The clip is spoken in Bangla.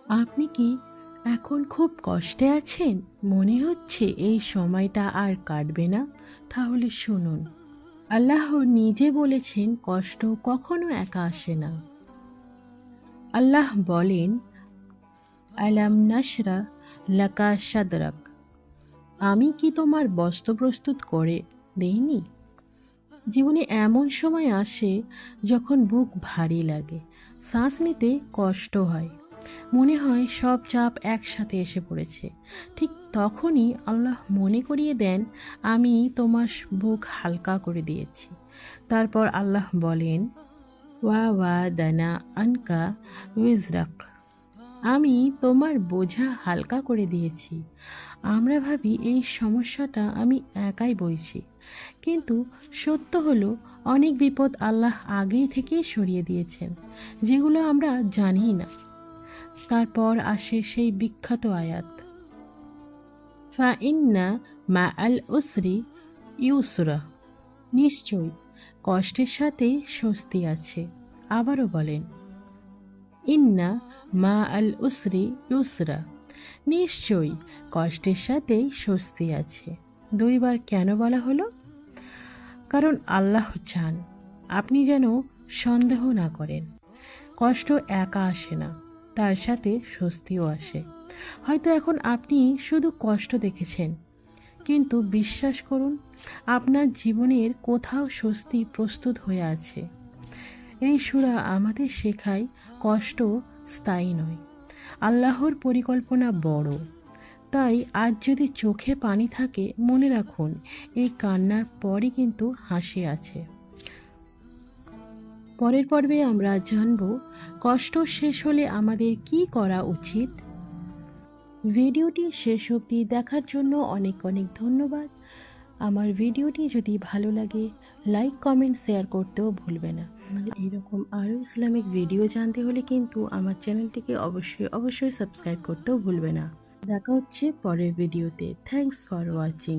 আপনি কি এখন খুব কষ্টে আছেন? মনে হচ্ছে এই সময়টা আর কাটবে না? তাহলে শুনুন, আল্লাহ নিজে বলেছেন কষ্ট কখনো একা আসে না। আল্লাহ বলেন, আলাম নাশরা লাকা সাদরাক, আমি কি তোমার বস্ত্র প্রস্তুত করে দেইনি? জীবনে এমন সময় আসে যখন বুক ভারী লাগে, শ্বাস নিতে কষ্ট হয়, মনে হয় সব চাপ একসাথে এসে পড়েছে। ঠিক তখনই আল্লাহ মনে করিয়ে দেন, আমি তোমার বুক হালকা করে দিয়েছি। তারপর আল্লাহ বলেন, ওয়া ওয়া দানা আনকা উইজরাক, আমি তোমার বোঝা হালকা করে দিয়েছি। আমরা ভাবি এই সমস্যাটা আমি একাই বইছি, কিন্তু সত্য হলো অনেক বিপদ আল্লাহ আগেই থেকেই সরিয়ে দিয়েছেন, যেগুলো আমরা জানিই না। তারপর আসে সেই বিখ্যাত আয়াত, ফা ইন্না মা আল উসরি ইউসরা, নিশ্চয়ই কষ্টের সাথে স্বস্তি আছে। আবারও বলেন, ইন্না মা আল উসরি ইউসরা, নিশ্চয়ই কষ্টের সাথে স্বস্তি আছে। দুইবার কেন বলা হলো? কারণ আল্লাহ চান আপনি যেন সন্দেহ না করেন। কষ্ট একা আসে না, তার সাথে স্বস্তিও আসে। হয়তো এখন আপনি শুধু কষ্ট দেখেছেন, কিন্তু বিশ্বাস করুন, আপনার জীবনের কোথাও স্বস্তি প্রস্তুত হয়ে আছে। এই সূরা আমাদের শেখায় কষ্ট স্থায়ী নয়, আল্লাহর পরিকল্পনা বড়। তাই আজ যদি চোখে পানি থাকে, মনে রাখুন এই কান্নার পরই কিন্তু হাসি আছে। পরের পর্বে আমরা জানব কষ্ট শেষ হলে আমাদের কি করা উচিত। ভিডিওটি শেষ অবধি দেখার জন্য অনেক অনেক ধন্যবাদ। আমার ভিডিওটি যদি ভালো লাগে, লাইক কমেন্ট শেয়ার করতেও ভুলবে না। এরকম আরও ইসলামিক ভিডিও জানতে হলে কিন্তু আমার চ্যানেলটিকে অবশ্যই অবশ্যই সাবস্ক্রাইব করতেও ভুলবে না। দেখা হচ্ছে পরের ভিডিওতে। Thanks for watching.